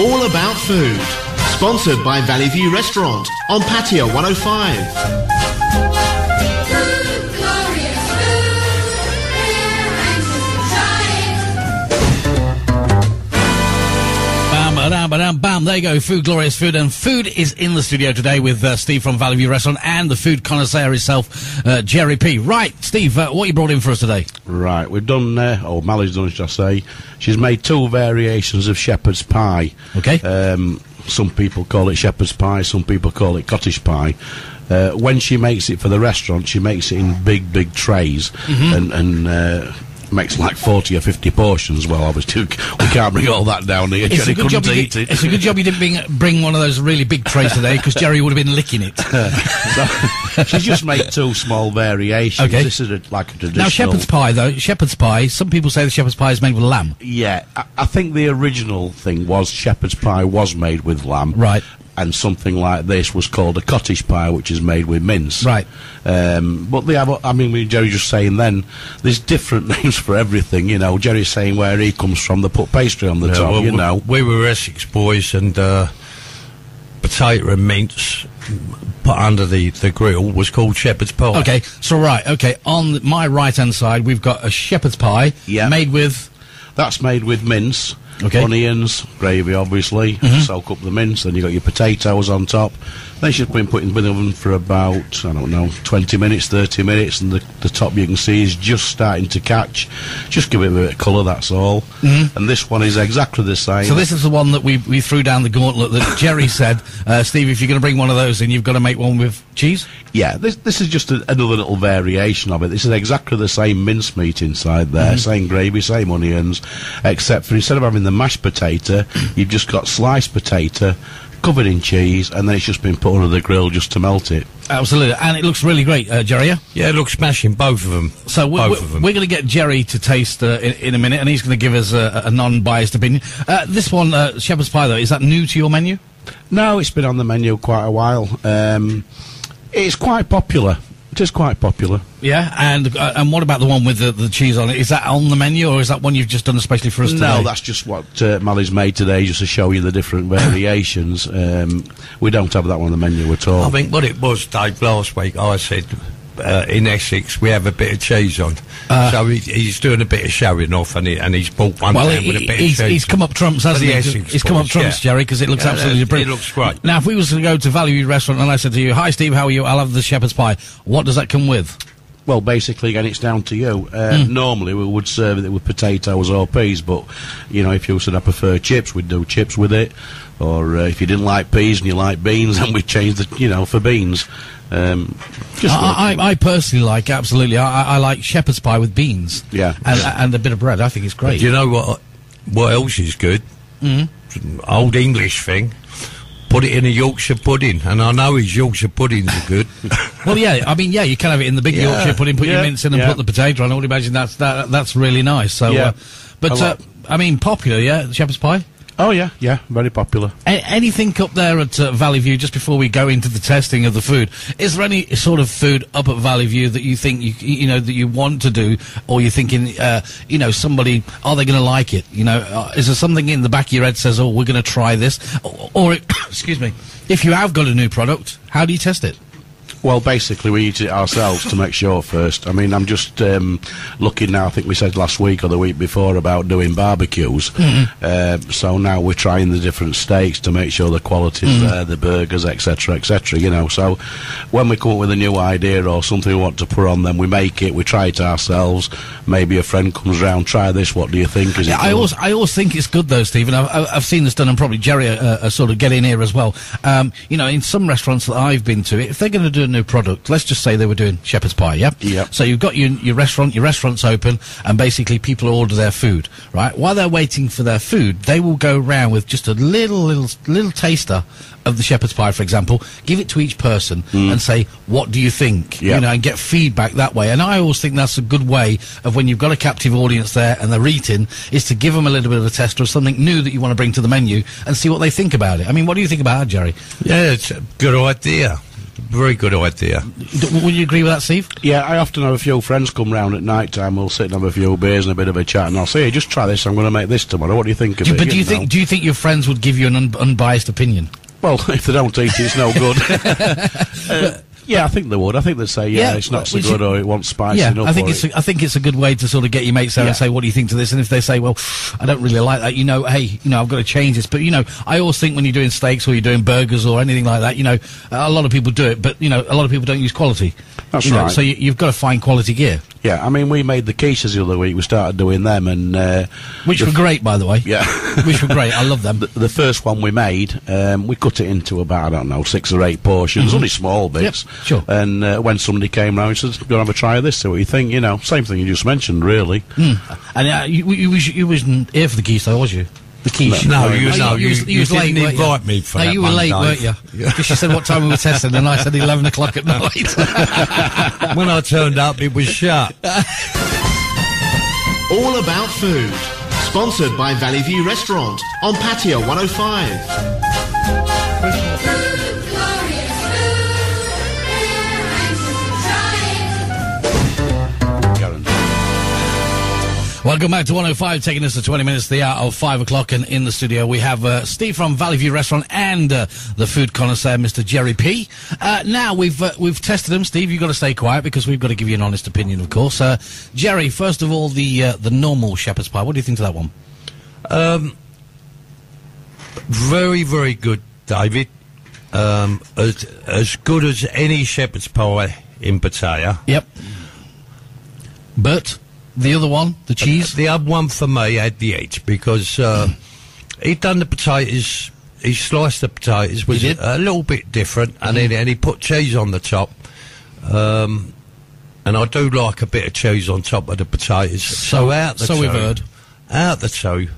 all about food. Sponsored by Valley View Restaurant on Pattaya 105. Bam, there you go, Food, Glorious Food. And Food is in the studio today with Steve from Valley View Restaurant and the food connoisseur himself, Jerry P. Right, Steve, what you brought in for us today? Right, we've done, Mally's done, should I say. She's made 2 variations of shepherd's pie. Okay. Some people call it shepherd's pie, some people call it cottage pie. When she makes it for the restaurant, she makes it in big trays, and makes like 40 or 50 portions. Well, obviously we can't bring all that down here. Jerry couldn't eat it. It's a good job you didn't bring one of those really big trays today, because Jerry would have been licking it. So, she's just made 2 small variations. Okay. This is like a traditional. Now, shepherd's pie, though, shepherd's pie, some people say the shepherd's pie is made with lamb. Yeah, I think the original thing was shepherd's pie was made with lamb. Right. And something like this was called a cottage pie, which is made with mince. Right. But they have, I mean, Jerry just saying then, there's different names for everything, you know. Jerry's saying where he comes from, they put pastry on the top, well, you know. We were Essex boys, and potato and mince put under the grill was called shepherd's pie. Okay, so on my right-hand side, we've got a shepherd's pie made with... That's made with mince. Okay. Onions, gravy, obviously. Soak up the mince. Then you got your potatoes on top. Then she's been put in the oven for about, I don't know, 20 minutes, 30 minutes, and the top you can see is just starting to catch. Just give it a bit of colour, that's all. And this one is exactly the same. So this is the one that we threw down the gauntlet that Jerry said, Steve, if you're going to bring one of those in, you've got to make one with cheese? Yeah, this is just another little variation of it. This is exactly the same mincemeat inside there, same gravy, same onions, except for instead of having the mashed potato, you've just got sliced potato, covered in cheese, and then it's just been put under the grill just to melt it. Absolutely, and it looks really great, Jerry. Yeah, it looks smashing, both of them. So we're going to get Jerry to taste in a minute, and he's going to give us a non-biased opinion. This one, shepherd's pie, though, is that new to your menu? No, it's been on the menu quite a while. It's quite popular. It is quite popular. Yeah, and what about the one with the cheese on it? Is that on the menu, or is that one you've just done especially for us today? No, that's just what Mally's made today, just to show you the different variations. We don't have that one on the menu at all. I think what it was, Dave, last week, I said, in Essex, we have a bit of cheese on. So he's doing a bit of showing off, and he's bought one with a bit of cheese. He's come up trumps, hasn't he? He's come up trumps, Jerry, because it looks absolutely brilliant. It looks great. Now, if we was to go to Valley View Restaurant and I said to you, "Hi, Steve, how are you? I'll have the shepherd's pie," what does that come with? Well, basically, again, it's down to you. Normally, we would serve it with potatoes or peas, but, you know, if you said I prefer chips, we'd do chips with it. Or if you didn't like peas and you like beans, then we'd change for beans. I personally like, absolutely, I like shepherd's pie with beans. Yeah. And a bit of bread. I think it's great. But you know what else is good? Old English thing. Put it in a Yorkshire pudding, and I know his Yorkshire puddings are good. Well, yeah, I mean, yeah, you can have it in the big Yorkshire pudding, put your mince in and put the potato on. I would imagine that's really nice. So, I mean, popular, yeah, shepherd's pie? Oh, yeah, very popular. Anything up there at Valley View, just before we go into the testing of the food, is there any sort of food up at Valley View that you think, you know, that you want to do, or you're thinking, you know, somebody, are they going to like it? You know, is there something in the back of your head says, oh, we're going to try this? Or excuse me, if you have got a new product, how do you test it? Well, basically, we eat it ourselves to make sure first. I mean, I'm just looking now, I think we said last week or the week before about doing barbecues. So now we're trying the different steaks to make sure the quality's there, the burgers, etc., you know. So when we come up with a new idea or something we want to put on, then we make it, we try it ourselves. Maybe a friend comes round, try this, what do you think? Is it I always think it's good, though, Stephen. I've seen this done, and probably Jerry sort of get in here as well. You know, in some restaurants that I've been to, if they're going to do a new product, let's just say they were doing shepherd's pie, yeah? So you've got your restaurant's open, and basically people order their food, right? While they're waiting for their food, they will go round with just a little taster of the shepherd's pie, for example, give it to each person and say, what do you think? You know, and get feedback that way. And I always think that's a good way of, when you've got a captive audience there and they're eating, is to give them a little bit of a tester of something new that you want to bring to the menu and see what they think about it. I mean, what do you think about that, Jerry? Yeah, it's a good idea. very good idea. Would you agree with that, Steve? Yeah, I often have a few friends come round at night time. We'll sit and have a few beers and a bit of a chat, and I'll say, hey, just try this. I'm going to make this tomorrow. What do you think of it? But do you think your friends would give you an unbiased opinion? Well, if they don't eat it, it's no good. Yeah, I think they would. I think they'd say, it's not so good, or it wants spicy enough. I think it's a good way to sort of get your mates there and say, what do you think to this? And if they say, well, I don't really like that, hey, I've got to change this. But, I always think when you're doing steaks or you're doing burgers or anything like that, a lot of people do it, but, a lot of people don't use quality. That's right. So you've got to find quality gear. Yeah, I mean, we made the quiches the other week. We started doing them, and which were great, by the way. Yeah, which were great. I love them. The first one we made, we cut it into about 6 or 8 portions, only small bits. Yep, sure. And when somebody came round, he said, "Go and have a try of this. See what you think." Same thing you just mentioned, really. And you wasn't here for the quiche, though, was you? The quiche. No, you didn't late, invite me for that. No, you were late, weren't you? Because she said what time we were testing, and I said 11 o'clock at night. When I turned up, it was shut. All About Food. Sponsored by Valley View Restaurant on Patio 105. Welcome back to 105, taking us to 20 minutes to the hour of 5 o'clock, and in the studio we have Steve from Valley View Restaurant and the food connoisseur, Mr. Jerry P. Now, we've tested them. Steve, you've got to stay quiet because we've got to give you an honest opinion, of course. Jerry, first of all, the normal shepherd's pie. What do you think of that one? Very, very good, David. As good as any shepherd's pie in Pattaya. Yep. But the other one, the cheese? The other one for me had the edge because he'd done the potatoes, he sliced the potatoes, was a little bit different, and then he put cheese on the top. And I do like a bit of cheese on top of the potatoes. So we've heard. Out the two,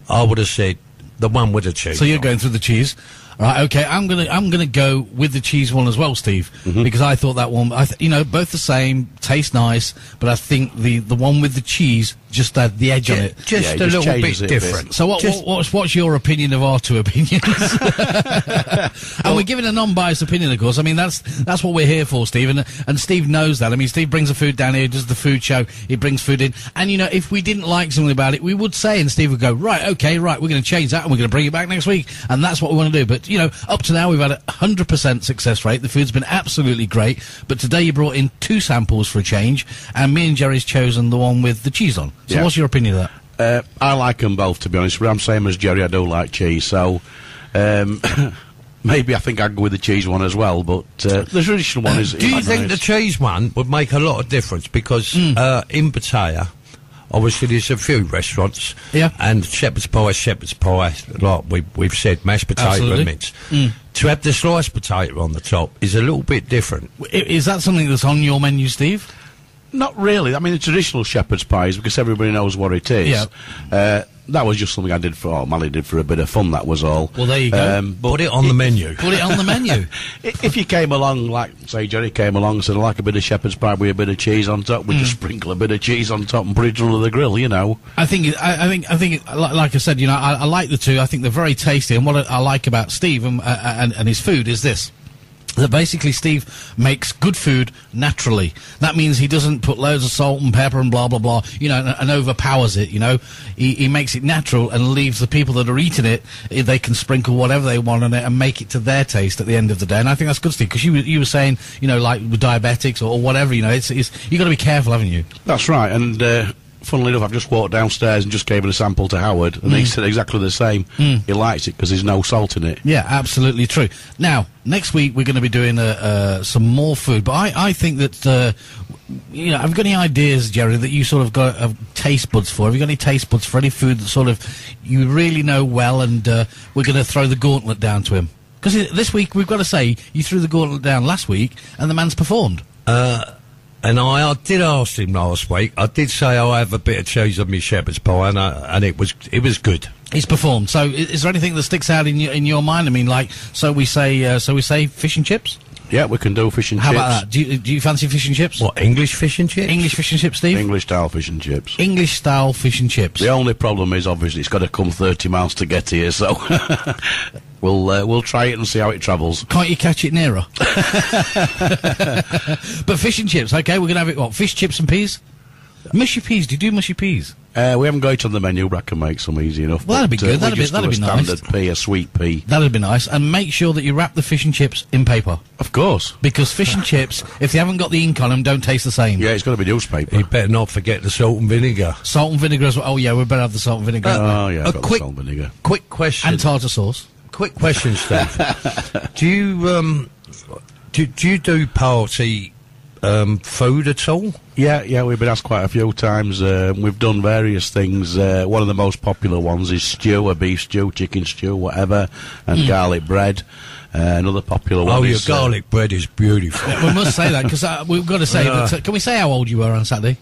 I would have said the one with the cheese. So you're going through the cheese. Right, okay, I'm gonna go with the cheese one as well, Steve, because I thought that one, both the same, taste nice, but I think the one with the cheese just had the edge on it. Just a little bit different. So what's your opinion of our two opinions? And we're giving a non-biased opinion, of course. I mean, that's what we're here for, Steve, and Steve knows that. I mean, Steve brings the food down here, does the food show, he brings food in, and if we didn't like something about it, we would say, and Steve would go, right, we're going to change that, and we're going to bring it back next week, and that's what we want to do. But up to now we've had a 100% success rate. The food's been absolutely great, but today you brought in 2 samples for a change, and me and Jerry's chosen the one with the cheese on. So what's your opinion of that? I like them both, to be honest. But I'm same as Jerry, I do like cheese, so maybe I think I'd go with the cheese one as well, but the traditional one is do you think the cheese one would make a lot of difference? Because in Pattaya, obviously there's a few restaurants, and shepherd's pie, like we've said, mashed potato and mince. To have the sliced potato on the top is a little bit different. Is that something that's on your menu, Steve? Not really. I mean, the traditional shepherd's pie is because everybody knows what it is. Yeah. That was just something I did Mally did for a bit of fun, that was all. Well, there you go. Put it on the menu. Put it on the menu. If you came along, like, say, Jerry came along and said, I like a bit of shepherd's pie with a bit of cheese on top, we'd just sprinkle a bit of cheese on top and put it under the grill, I think, like I said, I like the two. I think they're very tasty, and what I like about Steve and his food is this. That basically Steve makes good food naturally. That means he doesn't put loads of salt and pepper and blah, blah, blah, and overpowers it, He makes it natural and leaves the people that are eating it, they can sprinkle whatever they want on it and make it to their taste at the end of the day. And I think that's good, Steve, because you were saying, like with diabetics or whatever, you've got to be careful, haven't you? That's right, and funnily enough, I've just walked downstairs and just gave it a sample to Howard, and he said exactly the same. He likes it because there's no salt in it. Yeah, absolutely true. Now, next week we're going to be doing some more food, but I think that, have you got any ideas, Jerry, that you sort of got taste buds for? Have you got any taste buds for any food that sort of you really know well, and we're going to throw the gauntlet down to him? Because this week, we've got to say, you threw the gauntlet down last week, and the man's performed. And I did ask him last week. I did say I have a bit of cheese on my shepherd's pie, and it was good. He's performed. So, is there anything that sticks out in your mind? I mean, like, so we say fish and chips. Yeah, we can do fish and chips. How about that? Do you fancy fish and chips? What, English fish and chips? English fish and chips, Steve? English-style fish and chips. English-style fish and chips. The only problem is, obviously, it's got to come 30 miles to get here, so... We'll try it and see how it travels. Can't you catch it nearer? But fish and chips, okay, we're going to have it, what, fish, chips and peas? Mushy peas, do you do mushy peas? We haven't got it on the menu, but I can make some easy enough. Well, that'd be good, that'd be nice. Standard pea, a sweet pea. That'd be nice, and make sure that you wrap the fish and chips in paper. Of course. Because fish and chips, if they haven't got the ink on them, don't taste the same. Yeah, it's got to be newspaper. You better not forget the salt and vinegar. Salt and vinegar as well. Oh, yeah, we better have the salt and vinegar. Oh, yeah, I've got the salt and vinegar. Quick question. And tartar sauce. Quick question, Steve. Do you do party food at all? Yeah, we've been asked quite a few times. We've done various things. One of the most popular ones is stew, a beef stew, chicken stew, whatever, and garlic bread. Another popular one is... your garlic bread is beautiful. We must say that, because we've got to say that... can we say how old you were on Saturday?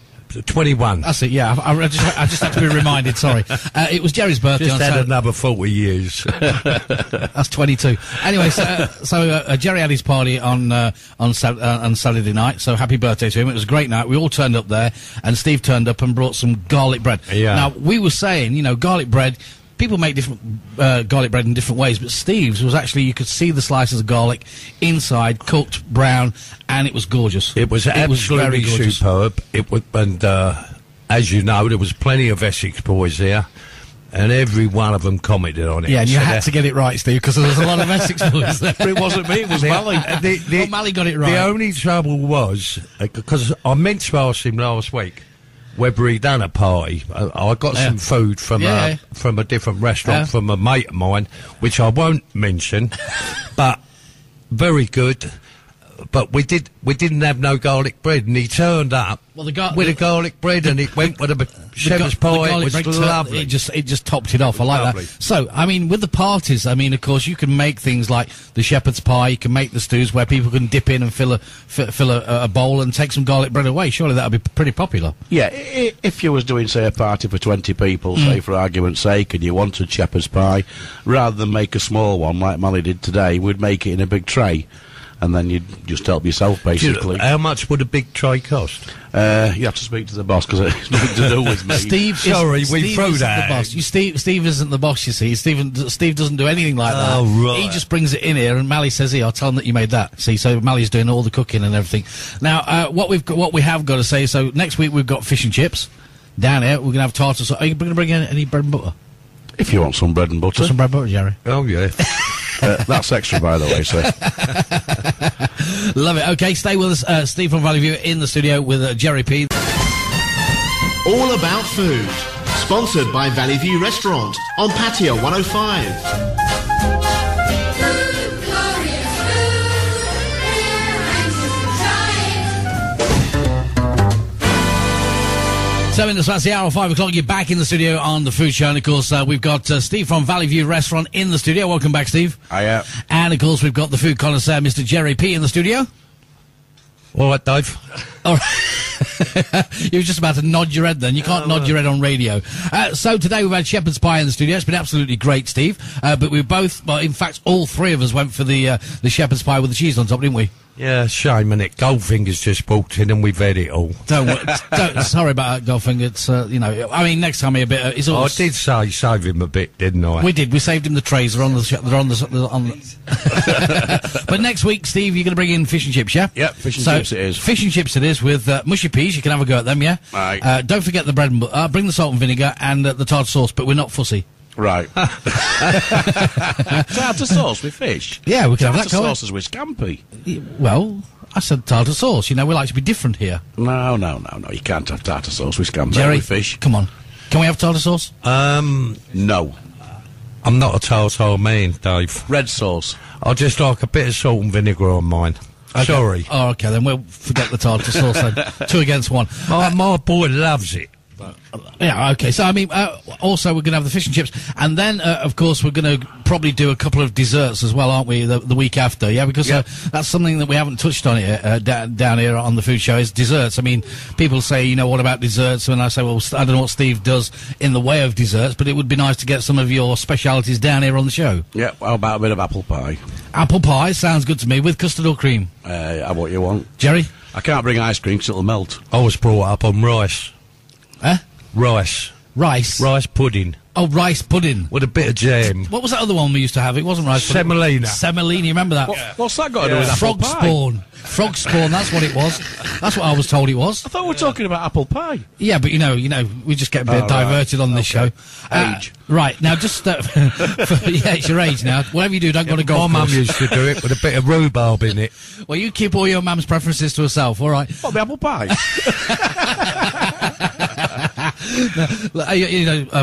21. That's it, yeah. I just had to be reminded, sorry. It was Jerry's birthday just on had Saturday. another 40 years. That's 22. Anyway, so Jerry had his party on Saturday night, so happy birthday to him. It was a great night. We all turned up there, and Steve turned up and brought some garlic bread. Yeah. Now, we were saying, garlic bread... People make different garlic bread in different ways, but Steve's was actually, you could see the slices of garlic inside, cooked, brown, and it was gorgeous. It was absolutely superb. It was, and as you know, there was plenty of Essex boys there, and every one of them commented on it. Yeah, and you had to get it right, Steve, because there was a lot of Essex boys there. It wasn't me, it was Mally. Mally got it right. The only trouble was, because I meant to ask him last week whether he'd done a party. I got some food from a different restaurant from a mate of mine, which I won't mention, but very good. But we didn't have no garlic bread, and he turned up with a garlic bread, and it went with a shepherd's pie. It was lovely. It just topped it off. I like that. So, I mean, with the parties, I mean, of course, you can make things like the shepherd's pie. You can make the stews where people can dip in and fill a bowl and take some garlic bread away. Surely that would be pretty popular. Yeah, if you was doing, say, a party for 20 people, say, for argument's sake, and you wanted shepherd's pie, rather than make a small one like Mally did today, we'd make it in a big tray. And then you'd just help yourself, basically. How much would a big tray cost? You have to speak to the boss, because it's nothing to do with me. Steve threw that. The boss. Steve isn't the boss, you see. Steve doesn't do anything like that. Oh, right. He just brings it in here, and Mally says, "Here, I'll tell him that you made that." See, so Mally's doing all the cooking and everything. Now, what we have got to say. So next week we've got fish and chips down here. We're gonna have tartar sauce. Are you going to bring in any bread and butter? If you want some bread and butter. Some bread and butter, Jerry. Oh yeah. That's extra, by the way, sir. Love it. Okay, stay with us. Steve from Valley View in the studio with Jerry P. All about food. Sponsored by Valley View Restaurant on Patio 105. So in the hour of 5 o'clock, you're back in the studio on the Food Show, and of course we've got Steve from Valley View Restaurant in the studio. Welcome back, Steve. Hiya. And of course we've got the food connoisseur, Mr. Jerry P, in the studio. All right, Dave. All right. You were just about to nod your head then. You can't nod your head on radio. So today we've had shepherd's pie in the studio. It's been absolutely great, Steve. But we both, well, in fact, all three of us went for the shepherd's pie with the cheese on top, didn't we? Yeah, shame, and Goldfinger's just walked in and we've had it all. Sorry about that, Goldfinger. It's, I mean, next time I did say save him a bit, didn't I? We did. We saved him the trays. They're on the But next week, Steve, you're going to bring in fish and chips, yeah? Yep, fish and chips it is. Fish and chips it is with mushy peas. You can have a go at them, yeah? Right. Don't forget the bread and butter. Bring the salt and vinegar and the tartar sauce, but we're not fussy. Right. Tartar sauce with fish? Yeah, we can have that. Tartar sauce is with scampi. Well, I said tartar sauce. You know, we like to be different here. No. You can't have tartar sauce with scampi. Jerry, with fish. Come on. Can we have tartar sauce? No. I'm not a tartar man, Dave. Red sauce. I just like a bit of salt and vinegar on mine. Okay. Sorry. Oh, okay, then we'll forget the tartar sauce then. 2 against 1. My boy loves it. Yeah, okay. So, I mean, also we're going to have the fish and chips. And then, of course, we're going to probably do a couple of desserts as well, aren't we, the week after? Yeah, because that's something that we haven't touched on here, down here on the food show, is desserts. I mean, people say, what about desserts? And I say, well, I don't know what Steve does in the way of desserts, but it would be nice to get some of your specialities down here on the show. Yeah, how about a bit of apple pie? Apple pie sounds good to me, with custard or cream. Have what you want. Jerry? I can't bring ice cream because it'll melt. I was brought up on rice. Huh? Rice. Rice? Rice pudding. Oh, rice pudding. With a bit of jam. What was that other one we used to have? It wasn't rice pudding. Semolina. Semolina, you remember that? What's that got to do with apple Frog pie? spawn. Frog spawn, that's what it was. That's what I was told it was. I thought we were talking about apple pie. Yeah, but you know, we just get a bit diverted on this show. Age. Right, now just, yeah, it's your age now. Whatever you do, don't go to golf. My mum used to do it with a bit of rhubarb in it. Well, you keep all your mum's preferences to herself, all right? What, the apple pie?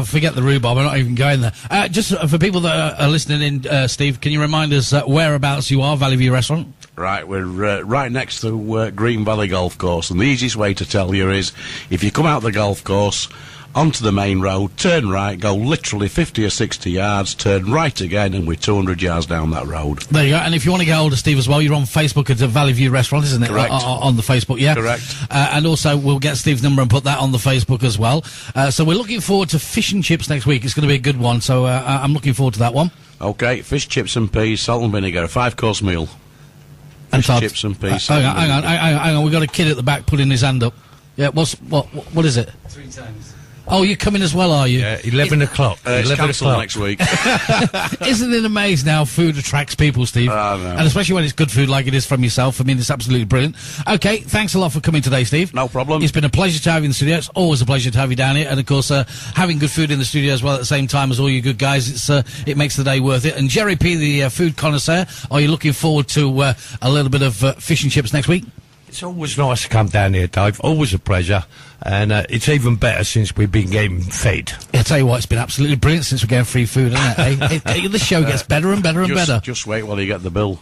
Forget the rhubarb, I'm not even going there. Just for people that are listening in, Steve, can you remind us whereabouts you are, Valley View Restaurant? Right, we're right next to Green Valley Golf Course, and the easiest way to tell you is, if you come out the golf course, onto the main road, turn right, go literally 50 or 60 yards, turn right again, and we're 200 yards down that road. There you go. And if you want to get hold of Steve as well, you're on Facebook at the Valley View Restaurant, isn't it? Correct. On the Facebook, yeah? Correct. And also, we'll get Steve's number and put that on the Facebook as well. So we're looking forward to fish and chips next week. It's going to be a good one, so I'm looking forward to that one. Okay, fish, chips and peas, salt and vinegar, a 5-course meal. And Fish, chips and peas, hang on. We've got a kid at the back putting his hand up. Yeah, what is it? 3 times. Oh, you're coming as well, are you? Yeah, 11 o'clock. It's 11 cancelled o'clock next week. Isn't it amazing how food attracts people, Steve? No. And especially when it's good food like it is from yourself. I mean, it's absolutely brilliant. Okay, thanks a lot for coming today, Steve. No problem. It's been a pleasure to have you in the studio. It's always a pleasure to have you down here. And, of course, having good food in the studio as well at the same time as all you good guys, it makes the day worth it. And Jerry P., the food connoisseur, are you looking forward to a little bit of fish and chips next week? It's always nice to come down here, Dave. Always a pleasure. And it's even better since we've been getting fed. I'll tell you what, it's been absolutely brilliant since we're getting free food, isn't it? The show gets better and better and better. Just wait while you get the bill.